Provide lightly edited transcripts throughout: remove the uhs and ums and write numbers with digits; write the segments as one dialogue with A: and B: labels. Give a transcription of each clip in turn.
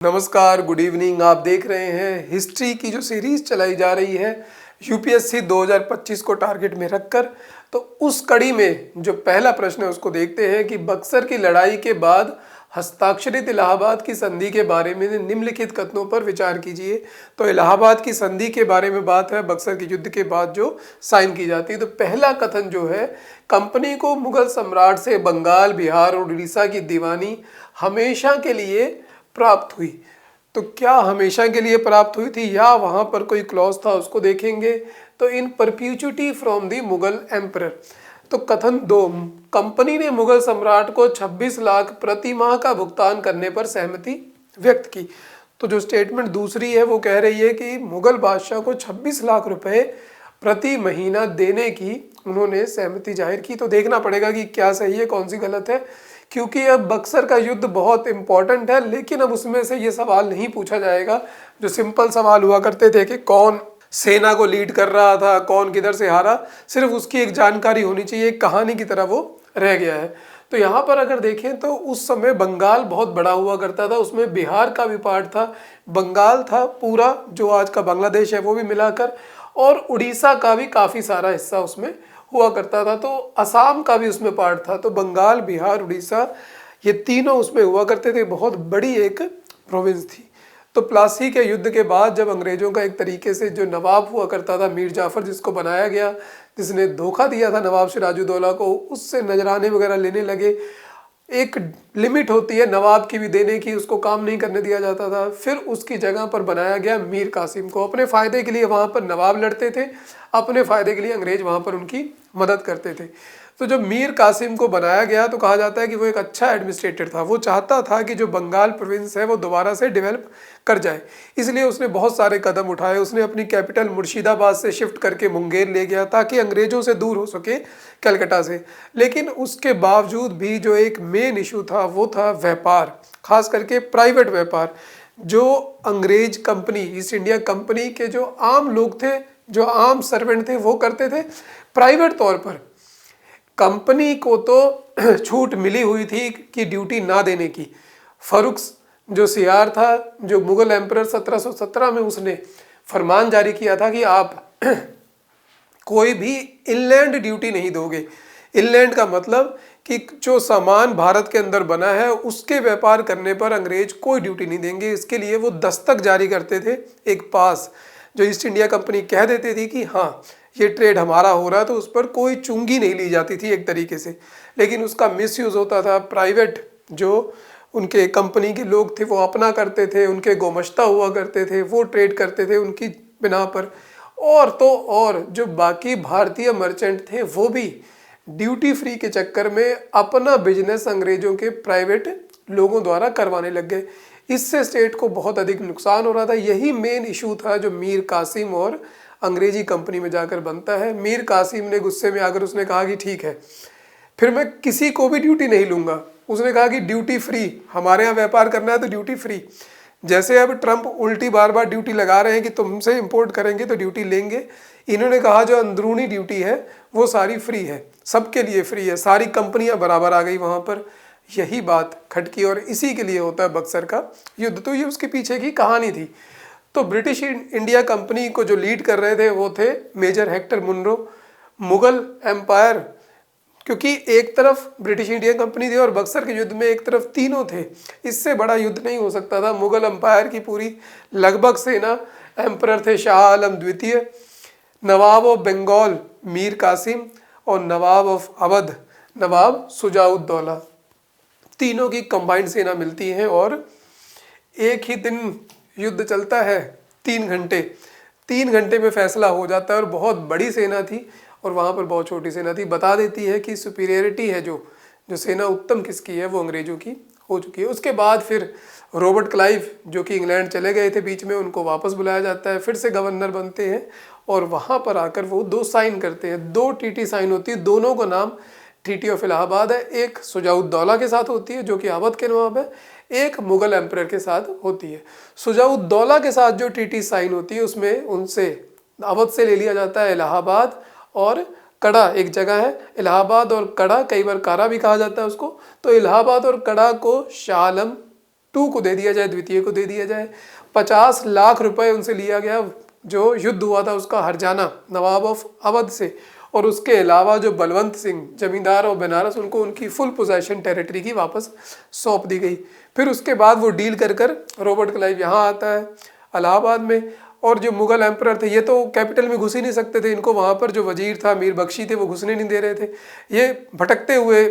A: नमस्कार, good evening. आप देख रहे हैं हिस्ट्री की जो सीरीज चलाई जा रही है यूपीएससी 2025 को टारगेट में रखकर। तो उस कड़ी में जो पहला प्रश्न है उसको देखते हैं कि बक्सर की लड़ाई के बाद हस्ताक्षरित इलाहाबाद की संधि के बारे में निम्नलिखित कथनों पर विचार कीजिए। तो इलाहाबाद की संधि के बारे में बात है, बक्सर के युद्ध के बाद जो साइन की जाती है। तो पहला कथन जो है, कंपनी को मुगल सम्राट से बंगाल, बिहार और उड़ीसा की दीवानी हमेशा के लिए प्राप्त हुई। तो क्या हमेशा के लिए प्राप्त हुई थी या वहां पर कोई क्लॉज था, उसको देखेंगे। तो इन परप्यूचिटी फ्रॉम द मुगल एम्परर। तो कथन 2, कंपनी ने मुगल सम्राट को 26 लाख प्रति माह का भुगतान करने पर सहमति व्यक्त की। तो जो स्टेटमेंट दूसरी है वो कह रही है कि मुगल बादशाह को 26 लाख रुपए प्रति महीना देने की उन्होंने सहमति जाहिर की। तो देखना पड़ेगा कि क्या सही है, कौन सी गलत है, क्योंकि अब बक्सर का युद्ध बहुत इंपॉर्टेंट है। लेकिन अब उसमें से ये सवाल नहीं पूछा जाएगा जो सिंपल सवाल हुआ करते थे कि कौन सेना को लीड कर रहा था, कौन किधर से हारा। सिर्फ उसकी एक जानकारी होनी चाहिए, एक कहानी की तरह वो रह गया है। तो यहाँ पर अगर देखें तो उस समय बंगाल बहुत बड़ा हुआ करता था, उसमें बिहार का भी पार्ट था, बंगाल था पूरा जो आज का बांग्लादेश है वो भी मिलाकर, और उड़ीसा का भी काफ़ी सारा हिस्सा उसमें हुआ करता था। तो असम का भी उसमें पार्ट था। तो बंगाल, बिहार, उड़ीसा ये तीनों उसमें हुआ करते थे। बहुत बड़ी एक प्रोविंस थी। तो प्लासी के युद्ध के बाद जब अंग्रेजों का एक तरीके से जो नवाब हुआ करता था, मीर जाफर जिसको बनाया गया, जिसने धोखा दिया था नवाब सिराजुद्दौला को, उससे नजराने वगैरह लेने लगे। एक लिमिट होती है नवाब की भी देने की, उसको काम नहीं करने दिया जाता था। फिर उसकी जगह पर बनाया गया मीर कासिम को। अपने फ़ायदे के लिए वहाँ पर नवाब लड़ते थे, अपने फ़ायदे के लिए अंग्रेज वहाँ पर उनकी मदद करते थे। तो जब मीर कासिम को बनाया गया तो कहा जाता है कि वो एक अच्छा एडमिनिस्ट्रेटर था। वो चाहता था कि जो बंगाल प्रोविंस है वो दोबारा से डेवलप कर जाए, इसलिए उसने बहुत सारे कदम उठाए। उसने अपनी कैपिटल मुर्शिदाबाद से शिफ्ट करके मुंगेर ले गया ताकि अंग्रेजों से दूर हो सके, कलकत्ता से। लेकिन उसके बावजूद भी जो एक मेन इशू था वो था व्यापार, खास करके प्राइवेट व्यापार। जो अंग्रेज कंपनी, ईस्ट इंडिया कंपनी के जो आम लोग थे, जो आम सर्वेंट थे, वो करते थे प्राइवेट तौर पर। कंपनी को तो छूट मिली हुई थी कि ड्यूटी ना देने की। फरुख्स जो सियार था, जो मुगल एम्परर 1717 में, उसने फरमान जारी किया था कि आप कोई भी इनलैंड ड्यूटी नहीं दोगे। इनलैंड का मतलब कि जो सामान भारत के अंदर बना है उसके व्यापार करने पर अंग्रेज कोई ड्यूटी नहीं देंगे। इसके लिए वो दस्तक जारी करते थे, एक पास, जो ईस्ट इंडिया कंपनी कह देती थी कि हाँ ये ट्रेड हमारा हो रहा है, तो उस पर कोई चुंगी नहीं ली जाती थी एक तरीके से। लेकिन उसका मिसयूज होता था। प्राइवेट जो उनके कंपनी के लोग थे वो अपना करते थे, उनके गोमश्ता हुआ करते थे, वो ट्रेड करते थे उनकी बिना पर। और तो और जो बाकी भारतीय मर्चेंट थे वो भी ड्यूटी फ्री के चक्कर में अपना बिजनेस अंग्रेजों के प्राइवेट लोगों द्वारा करवाने लग गए। इससे स्टेट को बहुत अधिक नुकसान हो रहा था। यही मेन इशू था जो मीर कासिम और अंग्रेजी कंपनी में जाकर बनता है। मीर कासिम ने गुस्से में आकर उसने कहा कि ठीक है, फिर मैं किसी को भी ड्यूटी नहीं लूँगा। उसने कहा कि ड्यूटी फ्री, हमारे यहाँ व्यापार करना है तो ड्यूटी फ्री। जैसे अब ट्रंप उल्टी बार बार ड्यूटी लगा रहे हैं कि तुमसे इंपोर्ट करेंगे तो ड्यूटी लेंगे, इन्होंने कहा जो अंदरूनी ड्यूटी है वो सारी फ्री है, सबके लिए फ्री है, सारी कंपनियां बराबर आ गई वहाँ पर। यही बात खटकी और इसी के लिए होता है बक्सर का युद्ध। तो ये उसके पीछे की कहानी थी। तो ब्रिटिश इंडिया कंपनी को जो लीड कर रहे थे वो थे major Hector Munro. Mughal empire, क्योंकि एक तरफ ब्रिटिश इंडिया कंपनी थी और बक्सर के युद्ध में एक तरफ तीनों थे, इससे बड़ा युद्ध नहीं हो सकता था। मुगल एम्पायर की पूरी लगभग सेना, एम्परर थे शाह आलम द्वितीय, नवाब ऑफ बंगाल मीर कासिम और नवाब ऑफ अवध नवाब सुजाउद्दौला, तीनों की कंबाइंड सेना मिलती है और एक ही दिन युद्ध चलता है। 3 घंटे, 3 घंटे में फैसला हो जाता है। और बहुत बड़ी सेना थी और वहाँ पर बहुत छोटी सेना थी। बता देती है कि सुपीरियरिटी है, जो सेना उत्तम किसकी है, वो अंग्रेजों की हो चुकी है। उसके बाद फिर रॉबर्ट क्लाइव जो कि इंग्लैंड चले गए थे बीच में, उनको वापस बुलाया जाता है, फिर से गवर्नर बनते हैं और वहाँ पर आकर वो 2 साइन करते हैं। 2 ट्रीटी साइन होती है, दोनों का नाम ट्रीटी ऑफ इलाहाबाद है। एक सुजाउद्दौला के साथ होती है जो कि अवध के नवाब है, एक मुगल एम्परर के साथ होती है। सुजाउद्दौला के साथ जो ट्रीटी साइन होती है उसमें उनसे अवध से ले लिया जाता है इलाहाबाद और कड़ा, एक जगह है इलाहाबाद और कड़ा, कई बार कारा भी कहा जाता है उसको। तो इलाहाबाद और कड़ा को शाह आलम टू को दे दिया जाए, द्वितीय को दे दिया जाए। 50 लाख रुपए उनसे लिया गया जो युद्ध हुआ था उसका हर्जाना नवाब ऑफ अवध से, और उसके अलावा जो बलवंत सिंह जमींदार और बनारस, उनको उनकी फुल पोजेशन टेरिटरी की वापस सौंप दी गई। फिर उसके बाद वो डील कर कर रॉबर्ट क्लाइव यहाँ आता है इलाहाबाद में, और जो मुगल एम्परर थे ये तो कैपिटल में घुस ही नहीं सकते थे, इनको वहाँ पर जो वजीर था मीर बख्शी थे वो घुसने नहीं दे रहे थे, ये भटकते हुए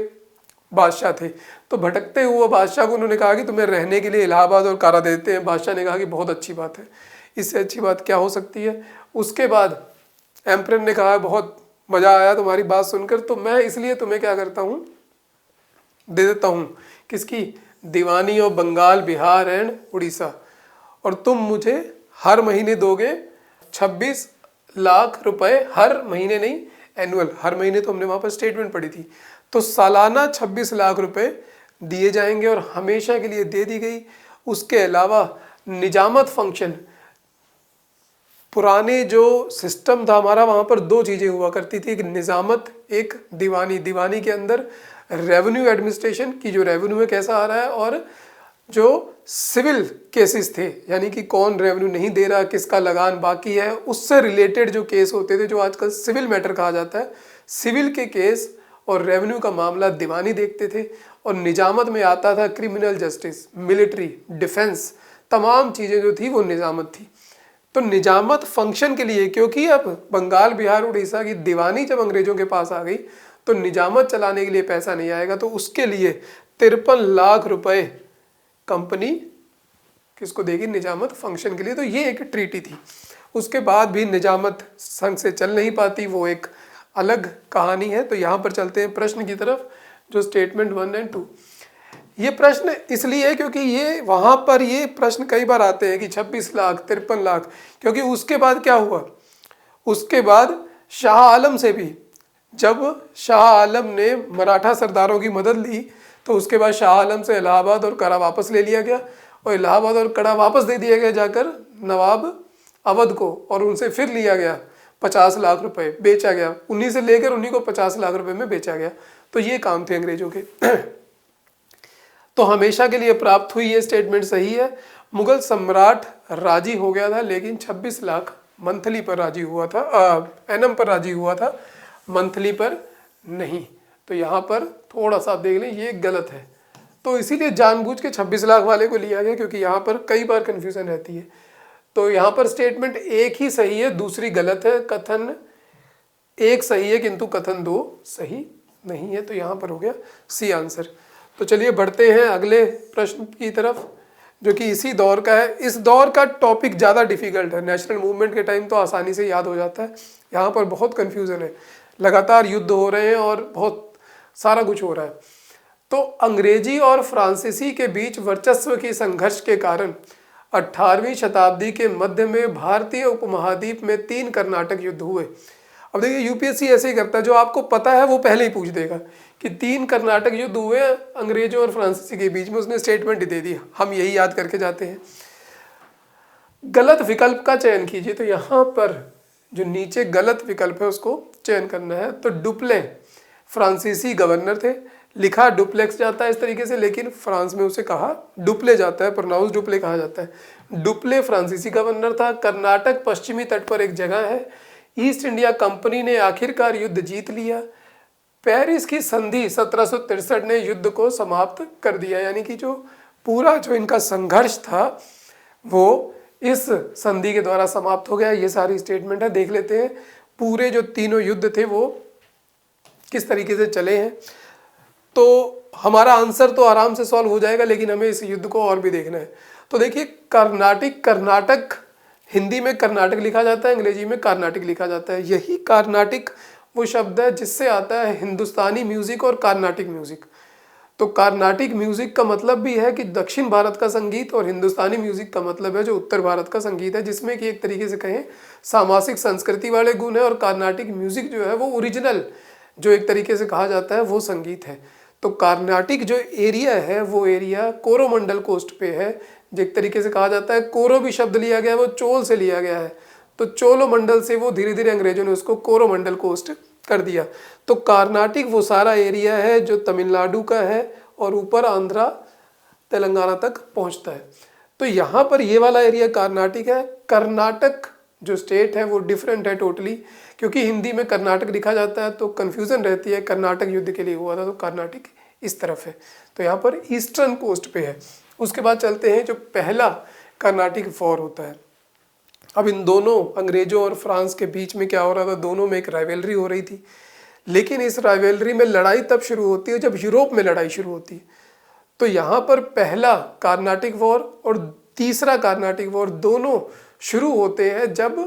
A: बादशाह थे। तो भटकते हुए बादशाह को उन्होंने कहा कि तुम्हें रहने के लिए इलाहाबाद और कारा देते हैं। बादशाह ने कहा कि बहुत अच्छी बात है, इससे अच्छी बात क्या हो सकती है। उसके बाद एम्परर ने कहा बहुत मज़ा आया तुम्हारी बात सुनकर, तो मैं इसलिए तुम्हें क्या करता हूँ, दे देता हूँ किसकी, दीवानी ऑफ बंगाल, बिहार एंड उड़ीसा, और तुम मुझे हर महीने दोगे 26 लाख रुपए, हर महीने नहीं, एनुअल, हर महीने तो हमने वहाँ पर स्टेटमेंट पढ़ी थी, तो सालाना 26 लाख रुपए दिए जाएंगे और हमेशा के लिए दे दी गई। उसके अलावा निजामत फंक्शन, पुराने जो सिस्टम था हमारा वहाँ पर दो चीज़ें हुआ करती थी, एक निजामत, एक दीवानी। दीवानी के अंदर रेवेन्यू एडमिनिस्ट्रेशन की जो रेवेन्यू है कैसा आ रहा है, और जो सिविल केसेस थे यानी कि कौन रेवेन्यू नहीं दे रहा, किसका लगान बाकी है, उससे रिलेटेड जो केस होते थे जो आजकल सिविल मैटर कहा जाता है, सिविल के केस और रेवेन्यू का मामला दीवानी देखते थे। और निजामत में आता था क्रिमिनल जस्टिस, मिलिट्री, डिफेंस, तमाम चीज़ें जो थी वो निजामत थी। तो निजामत फंक्शन के लिए, क्योंकि अब बंगाल, बिहार, उड़ीसा की दीवानी जब अंग्रेजों के पास आ गई तो निजामत चलाने के लिए पैसा नहीं आएगा, तो उसके लिए 53 लाख रुपए कंपनी किसको देगी, निजामत फंक्शन के लिए। तो ये एक ट्रीटी थी। उसके बाद भी निजामत संग से चल नहीं पाती, वो एक अलग कहानी है। तो यहाँ पर चलते हैं प्रश्न की तरफ, जो स्टेटमेंट 1 और 2। ये प्रश्न इसलिए है क्योंकि ये वहाँ पर ये प्रश्न कई बार आते हैं कि 26 लाख, 53 लाख, क्योंकि उसके बाद क्या हुआ, उसके बाद शाह आलम से भी, जब शाह आलम ने मराठा सरदारों की मदद ली तो उसके बाद शाह आलम से इलाहाबाद और कड़ा वापस ले लिया गया, और इलाहाबाद और कड़ा वापस दे दिया गया जाकर नवाब अवध को, और उनसे फिर लिया गया 50 लाख रुपए, बेचा गया, उन्हीं से लेकर उन्हीं को 50 लाख रुपए में बेचा गया। तो ये काम थे अंग्रेजों के। तो हमेशा के लिए प्राप्त हुई, ये स्टेटमेंट सही है। मुगल सम्राट राजी हो गया था, लेकिन 26 लाख मंथली पर राजी हुआ था, एनम पर राजी हुआ था, मंथली पर नहीं। तो यहाँ पर थोड़ा सा आप देख लें, ये गलत है। तो इसीलिए जानबूझ के 26 लाख वाले को लिया गया, क्योंकि यहाँ पर कई बार कन्फ्यूजन रहती है। तो यहाँ पर स्टेटमेंट एक ही सही है, दूसरी गलत है। कथन एक सही है किंतु कथन 2 सही नहीं है। तो यहाँ पर हो गया सी आंसर। तो चलिए बढ़ते हैं अगले प्रश्न की तरफ, जो कि इसी दौर का है। इस दौर का टॉपिक ज़्यादा डिफिकल्ट है। नेशनल मूवमेंट के टाइम तो आसानी से याद हो जाता है, यहाँ पर बहुत कन्फ्यूज़न है, लगातार युद्ध हो रहे हैं और बहुत सारा कुछ हो रहा है। तो अंग्रेजी और फ्रांसीसी के बीच वर्चस्व की संघर्ष के कारण 18वीं शताब्दी के मध्य में भारतीय उपमहाद्वीप में 3 कर्नाटक युद्ध हुए। अब देखिए यूपीएससी ऐसे ही करता है, जो आपको पता है वो पहले ही पूछ देगा कि 3 कर्नाटक युद्ध हुए अंग्रेजों और फ्रांसीसी के बीच में, उसने स्टेटमेंट ही दे दी, हम यही याद करके जाते हैं। गलत विकल्प का चयन कीजिए। तो यहाँ पर जो नीचे गलत विकल्प है उसको चयन करना है। तो डुप्ले फ्रांसीसी गवर्नर थे, लिखा डुप्लेक्स जाता है इस तरीके से, लेकिन फ्रांस में उसे कहा डुप्ले जाता है, प्रोनाउंस डुप्ले कहा जाता है। डुप्ले फ्रांसीसी गवर्नर था। कर्नाटक पश्चिमी तट पर एक जगह है। ईस्ट इंडिया कंपनी ने आखिरकार युद्ध जीत लिया। पेरिस की संधि 1763 ने युद्ध को समाप्त कर दिया, यानी कि जो पूरा जो इनका संघर्ष था वो इस संधि के द्वारा समाप्त हो गया। ये सारी स्टेटमेंट है, देख लेते हैं पूरे जो तीनों युद्ध थे वो किस तरीके से चले हैं। तो हमारा आंसर तो आराम से सॉल्व हो जाएगा, लेकिन हमें इस युद्ध को और भी देखना है। तो देखिए कर्नाटक हिंदी में कर्नाटक लिखा जाता है, अंग्रेजी में कार्नाटिक लिखा जाता है। यही कार्नाटिक वो शब्द है जिससे आता है हिंदुस्तानी म्यूजिक और कार्नाटिक म्यूजिक। तो कार्नाटिक म्यूजिक का मतलब भी है कि दक्षिण भारत का संगीत, और हिंदुस्तानी म्यूजिक का मतलब है जो उत्तर भारत का संगीत है, जिसमें कि एक तरीके से कहें सामासिक संस्कृति वाले गुण है। और कार्नाटिक म्यूजिक जो है वो ओरिजिनल, जो एक तरीके से कहा जाता है वो संगीत है। तो कार्नाटिक जो एरिया है वो एरिया कोरोमंडल कोस्ट पे है, जो एक तरीके से कहा जाता है। कोरो भी शब्द लिया गया है, वो चोल से लिया गया है, तो चोलोमंडल से वो धीरे धीरे अंग्रेजों ने उसको कोरोमंडल कोस्ट कर दिया। तो कर्नाटिक वो सारा एरिया है जो तमिलनाडु का है, और ऊपर आंध्रा तेलंगाना तक पहुंचता है। तो यहाँ पर ये वाला एरिया कर्नाटक है। कर्नाटक जो स्टेट है वो डिफरेंट है टोटली, क्योंकि हिंदी में कर्नाटक लिखा जाता है तो कन्फ्यूज़न रहती है। कर्नाटक युद्ध के लिए हुआ था तो कर्नाटक इस तरफ है, तो यहाँ पर ईस्टर्न कोस्ट पे है। उसके बाद चलते हैं जो पहला कर्नाटक वॉर होता है। अब इन दोनों अंग्रेजों और फ्रांस के बीच में क्या हो रहा था, दोनों में एक राइवलरी हो रही थी। लेकिन इस राइवलरी में लड़ाई तब शुरू होती है जब यूरोप में लड़ाई शुरू होती है। तो यहाँ पर पहला कर्नाटक वॉर और तीसरा कर्नाटक वॉर दोनों शुरू होते हैं जब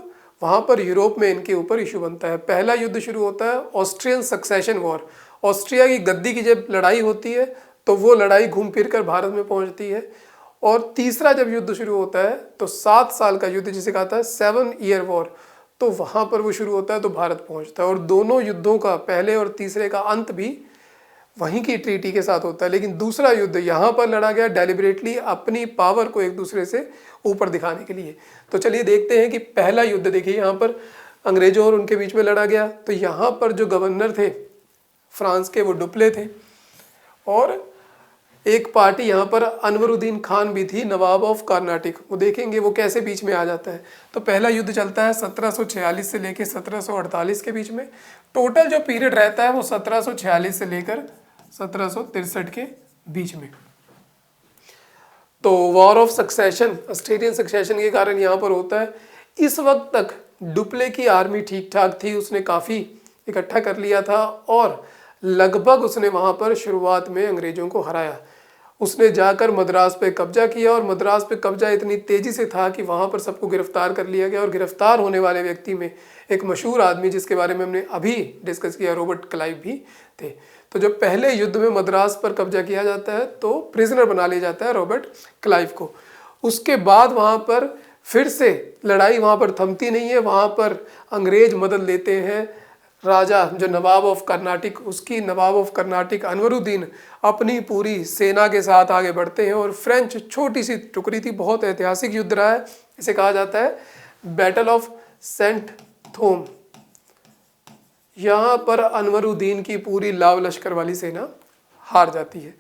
A: वहाँ पर यूरोप में इनके ऊपर इशू बनता है। पहला युद्ध शुरू होता है ऑस्ट्रियन सक्सेशन वॉर, ऑस्ट्रिया की गद्दी की जब लड़ाई होती है तो वो लड़ाई घूम फिर कर भारत में पहुँचती है। और तीसरा जब युद्ध शुरू होता है तो 7 साल का युद्ध जिसे कहता है 7 ईयर वॉर, तो वहाँ पर वो शुरू होता है तो भारत पहुँचता है। और दोनों युद्धों का पहले और तीसरे का अंत भी वहीं की ट्रीटी के साथ होता है। लेकिन दूसरा युद्ध यहाँ पर लड़ा गया डेलिबरेटली अपनी पावर को एक दूसरे से ऊपर दिखाने के लिए। तो चलिए देखते हैं कि पहला युद्ध देखिए यहाँ पर अंग्रेजों और उनके बीच में लड़ा गया। तो यहाँ पर जो गवर्नर थे फ्रांस के वो डुप्ले थे, और एक पार्टी यहाँ पर अनवरुद्दीन खान भी थी, नवाब ऑफ कर्नाटक। वो देखेंगे वो कैसे बीच में आ जाता है। तो पहला युद्ध चलता है 1746 से लेकर 1748 के बीच में। टोटल जो पीरियड रहता है वो 1746 से लेकर 1763 के बीच में। तो war of succession, Australian succession के कारण यहाँ पर होता है। इस वक्त तक डुप्ले की आर्मी ठीक ठाक थी, उसने काफ़ी इकट्ठा कर लिया था और लगभग उसने वहाँ पर शुरुआत में अंग्रेज़ों को हराया। उसने जाकर मद्रास पे कब्जा किया और मद्रास पे कब्जा इतनी तेज़ी से था कि वहाँ पर सबको गिरफ्तार कर लिया गया। और गिरफ्तार होने वाले व्यक्ति में एक मशहूर आदमी जिसके बारे में हमने अभी डिस्कस किया, रॉबर्ट क्लाइव भी थे। तो जब पहले युद्ध में मद्रास पर कब्जा किया जाता है तो प्रिजनर बना लिया जाता है रॉबर्ट क्लाइव को। उसके बाद वहाँ पर फिर से लड़ाई वहाँ पर थमती नहीं है, वहाँ पर अंग्रेज मदद लेते हैं। राजा जो नवाब ऑफ कर्नाटक, उसकी नवाब ऑफ कर्नाटक अनवरुद्दीन अपनी पूरी सेना के साथ आगे बढ़ते हैं और फ्रेंच छोटी सी टुकड़ी थी। बहुत ऐतिहासिक युद्ध रहा है, इसे कहा जाता है बैटल ऑफ सेंट थोम। यहाँ पर अनवरुद्दीन की पूरी लाव लश्कर वाली सेना हार जाती है।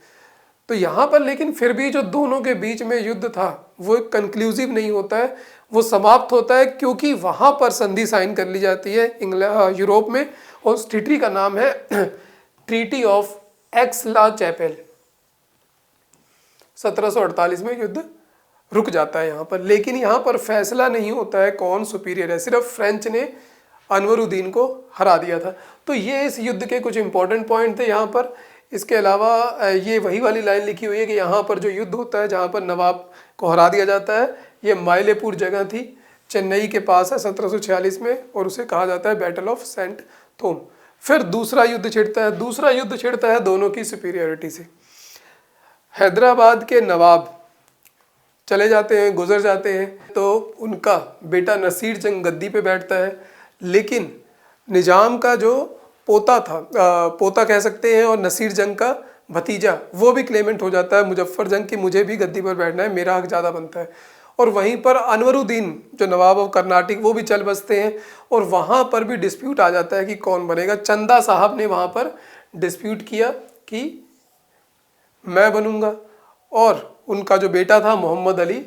A: तो यहाँ पर लेकिन फिर भी जो दोनों के बीच में युद्ध था वो कंक्लूसिव नहीं होता है, वो समाप्त होता है, क्योंकि वहाँ पर संधि साइन कर ली जाती है यूरोप में, और उस ट्रीटी का नाम है ट्रीटी ऑफ एक्स-ला-चैपेल। 1748 में युद्ध रुक जाता है यहाँ पर। लेकिन यहाँ पर फैसला नहीं होता है कौन सुपीरियर है, सिर्फ फ्रेंच ने अनवरुद्दीन को हरा दिया था। तो ये इस युद्ध के कुछ इंपॉर्टेंट पॉइंट थे यहाँ पर। इसके अलावा ये वही वाली लाइन लिखी हुई है कि यहाँ पर जो युद्ध होता है जहाँ पर नवाब को हरा दिया जाता है, ये माइलेपुर जगह थी, चेन्नई के पास है 1746 में, और उसे कहा जाता है बैटल ऑफ सेंट थोम। फिर दूसरा युद्ध छिड़ता है। दूसरा युद्ध छिड़ता है दोनों की सुपीरियरिटी से। हैदराबाद के नवाब चले जाते हैं, गुजर जाते हैं, तो उनका बेटा नसीर जंग गद्दी पे बैठता है। लेकिन निजाम का जो पोता था, पोता कह सकते हैं, और नसीर जंग का भतीजा, वो भी क्लेमेंट हो जाता है मुजफ्फर जंग की, मुझे भी गद्दी पर बैठना है, मेरा हक ज़्यादा बनता है। और वहीं पर अनवरुद्दीन जो नवाब ऑफ कर्नाटक वो भी चल बसते हैं, और वहाँ पर भी डिस्प्यूट आ जाता है कि कौन बनेगा। चंदा साहब ने वहाँ पर डिस्प्यूट किया कि मैं बनूंगा, और उनका जो बेटा था मोहम्मद अली,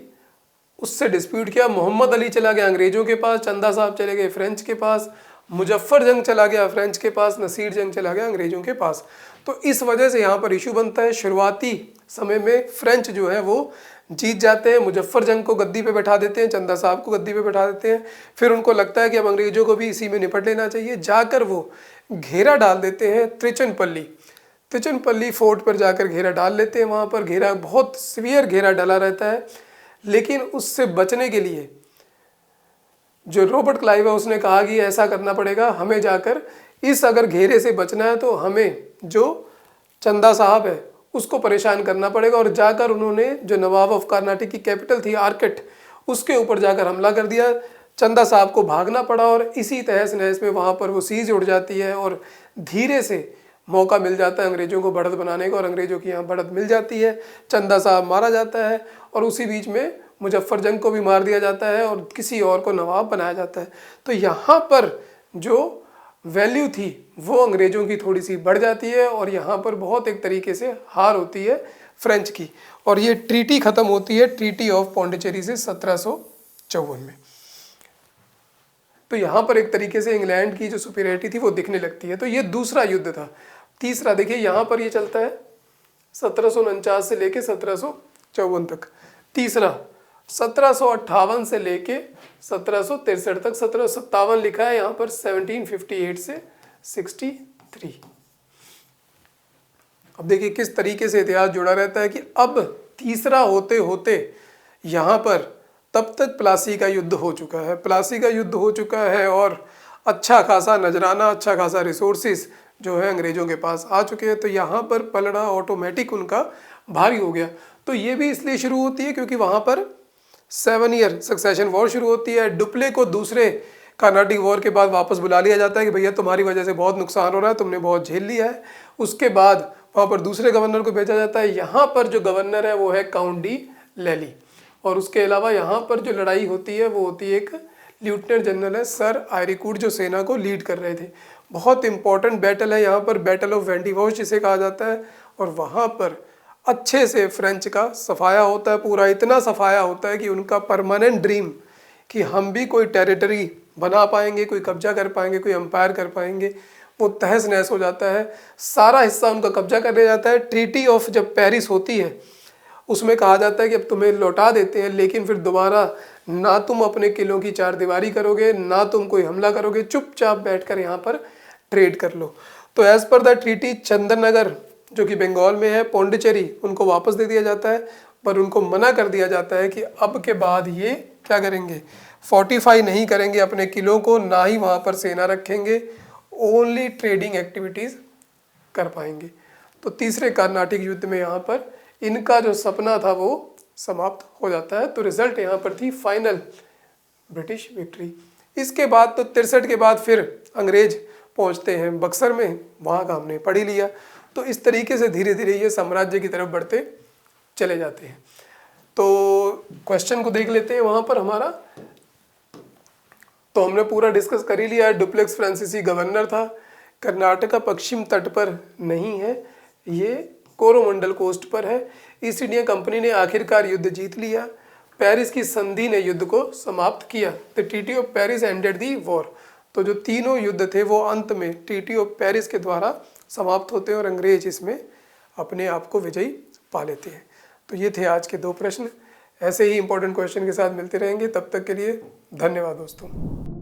A: उससे डिस्प्यूट किया। मोहम्मद अली चला गया अंग्रेज़ों के पास, चंदा साहब चले गए फ्रेंच के पास, मुजफ्फर जंग चला गया फ्रेंच के पास, नसीर जंग चला गया अंग्रेज़ों के पास। तो इस वजह से यहाँ पर इशू बनता है। शुरुआती समय में फ्रेंच जो है वो जीत जाते हैं, मुजफ्फर जंग को गद्दी पे बैठा देते हैं, चंदा साहब को गद्दी पे बैठा देते हैं। फिर उनको लगता है कि अब अंग्रेज़ों को भी इसी में निपट लेना चाहिए। जाकर वो घेरा डाल देते हैं त्रिचनपल्ली फोर्ट पर जाकर घेरा डाल लेते हैं। वहाँ पर घेरा बहुत सीवियर घेरा डाला रहता है, लेकिन उससे बचने के लिए जो रॉबर्ट क्लाइव है उसने कहा कि ऐसा करना पड़ेगा, हमें जाकर इस अगर घेरे से बचना है तो हमें जो चंदा साहब है उसको परेशान करना पड़ेगा। और जाकर उन्होंने जो नवाब ऑफ कर्नाटक की कैपिटल थी आर्कट, उसके ऊपर जाकर हमला कर दिया। चंदा साहब को भागना पड़ा और इसी तहस नहस में वहाँ पर वो सीज उड़ जाती है और धीरे से मौका मिल जाता है अंग्रेज़ों को बढ़त बनाने का, और अंग्रेज़ों की यहाँ बढ़त मिल जाती है। चंदा साहब मारा जाता है और उसी बीच में मुजफ्फर जंग को भी मार दिया जाता है और किसी और को नवाब बनाया जाता है। तो यहाँ पर जो वैल्यू थी वो अंग्रेज़ों की थोड़ी सी बढ़ जाती है और यहाँ पर बहुत एक तरीके से हार होती है फ्रेंच की। और ये ट्रीटी खत्म होती है ट्रीटी ऑफ पौंडीचेरी से 1754 में। तो यहाँ पर एक तरीके से इंग्लैंड की जो सुपीरियरिटी थी वो दिखने लगती है। तो ये दूसरा युद्ध था। तीसरा देखिए यहाँ पर ये चलता है 1749 से लेके 1754 तक। तीसरा 1758 से लेके 1763 तक। 1757 लिखा है यहाँ पर 1758 से 63। अब देखिए किस तरीके से इतिहास जुड़ा रहता है कि अब तीसरा होते होते यहाँ पर तब तक प्लासी का युद्ध हो चुका है। प्लासी का युद्ध हो चुका है और अच्छा खासा नजराना, अच्छा खासा रिसोर्सेज जो है अंग्रेजों के पास आ चुके हैं। तो यहाँ पर पलड़ा ऑटोमेटिक उनका भारी हो गया। तो ये भी इसलिए शुरू होती है क्योंकि वहाँ पर 7 ईयर सक्सेशन वॉर शुरू होती है। डुप्ले को दूसरे कर्नाटिक वॉर के बाद वापस बुला लिया जाता है कि भैया तुम्हारी वजह से बहुत नुकसान हो रहा है, तुमने बहुत झेल लिया है। उसके बाद वहाँ पर दूसरे गवर्नर को भेजा जाता है। यहाँ पर जो गवर्नर है वो है काउंट डी लैली। और उसके अलावा यहाँ पर जो लड़ाई होती है वो होती है एक लेफ्टिनेंट जनरल है सर आयरिकूड जो सेना को लीड कर रहे थे। बहुत इंपॉर्टेंट बैटल है यहाँ पर, बैटल ऑफ वेंटिवॉश जिसे कहा जाता है। और वहाँ पर अच्छे से फ्रेंच का सफाया होता है, पूरा इतना सफाया होता है कि उनका परमानेंट ड्रीम कि हम भी कोई टेरिटरी बना पाएंगे, कोई कब्जा कर पाएंगे, कोई एम्पायर कर पाएंगे, वो तहस नहस हो जाता है। सारा हिस्सा उनका कब्जा कर लिया जाता है। ट्रीटी ऑफ जब पेरिस होती है उसमें कहा जाता है कि अब तुम्हें लौटा देते हैं, लेकिन फिर दोबारा ना तुम अपने किलों की चारदीवारी करोगे, ना तुम कोई हमला करोगे, चुपचाप बैठकर यहाँ पर ट्रेड कर लो। तो as per the treaty Chandannagar जो कि बंगाल में है, पौंडीचेरी, उनको वापस दे दिया जाता है। पर उनको मना कर दिया जाता है कि अब के बाद ये क्या करेंगे, फोर्टिफाई नहीं करेंगे अपने किलों को, ना ही वहाँ पर सेना रखेंगे, ओनली ट्रेडिंग एक्टिविटीज़ कर पाएंगे। तो तीसरे कर्नाटिक युद्ध में यहाँ पर इनका जो सपना था वो समाप्त हो जाता है। तो रिजल्ट यहाँ पर थी फाइनल ब्रिटिश विक्ट्री। इसके बाद तो 63 के बाद फिर अंग्रेज पहुँचते हैं बक्सर में, वहाँ का हमने पढ़ ही लिया। तो इस तरीके से धीरे धीरे ये साम्राज्य की तरफ बढ़ते चले जाते हैं। तो क्वेश्चन को देख लेते हैं वहाँ पर हमारा। तो हमने पूरा डिस्कस कर ही लिया है। डुप्लेक्स फ्रांसीसी गवर्नर था, कर्नाटका पश्चिम तट पर नहीं है, ये कोरोमंडल कोस्ट पर है। ईस्ट इंडिया कंपनी ने आखिरकार युद्ध जीत लिया। पेरिस की संधि ने युद्ध को समाप्त किया। The treaty of Paris ended the war. तो जो तीनों युद्ध थे वो अंत में ट्रीटी ऑफ पेरिस के द्वारा समाप्त होते हैं और अंग्रेज इसमें अपने आप को विजयी पा लेते हैं। तो ये थे आज के 2 प्रश्न। ऐसे ही इंपॉर्टेंट क्वेश्चन के साथ मिलते रहेंगे। तब तक के लिए धन्यवाद दोस्तों।